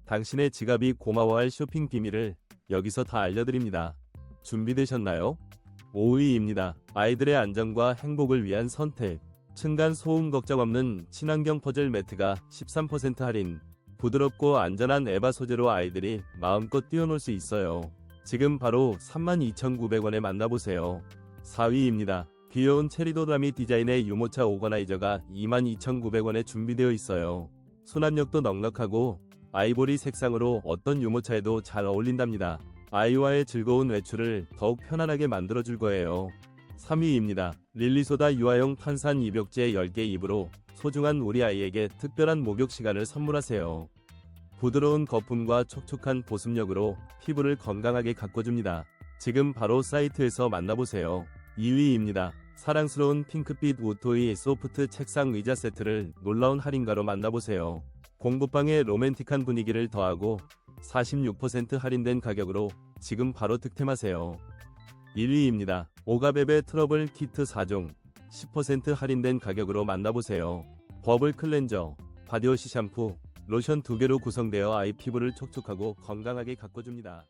당신의 지갑이 고마워할 쇼핑 비밀을 여기서 다 알려드립니다. 준비되셨나요? 5위입니다. 아이들의 안전과 행복을 위한 선택. 층간 소음 걱정 없는 친환경 퍼즐 매트가 13% 할인. 부드럽고 안전한 에바 소재로 아이들이 마음껏 뛰어놀 수 있어요. 지금 바로 32,900원에 만나보세요. 4위입니다. 귀여운 체리도라미 디자인의 유모차 오거나이저가 22,900원에 준비되어 있어요. 수납력도 넉넉하고 아이보리 색상으로 어떤 유모차에도 잘 어울린답니다. 아이와의 즐거운 외출을 더욱 편안하게 만들어줄 거예요. 3위입니다. 릴리소다 유아용 탄산 입욕제 10개 입으로 소중한 우리 아이에게 특별한 목욕 시간을 선물하세요. 부드러운 거품과 촉촉한 보습력으로 피부를 건강하게 가꿔줍니다. 지금 바로 사이트에서 만나보세요. 2위입니다. 사랑스러운 핑크빛 우토이 소프트 책상 의자 세트를 놀라운 할인가로 만나보세요. 공부방의 로맨틱한 분위기를 더하고 46% 할인된 가격으로 지금 바로 득템하세요. 1위입니다. 오가베베 트러블 키트 4종 10% 할인된 가격으로 만나보세요. 버블 클렌저, 바디워시 샴푸, 로션 2개로 구성되어 아이 피부를 촉촉하고 건강하게 가꿔줍니다.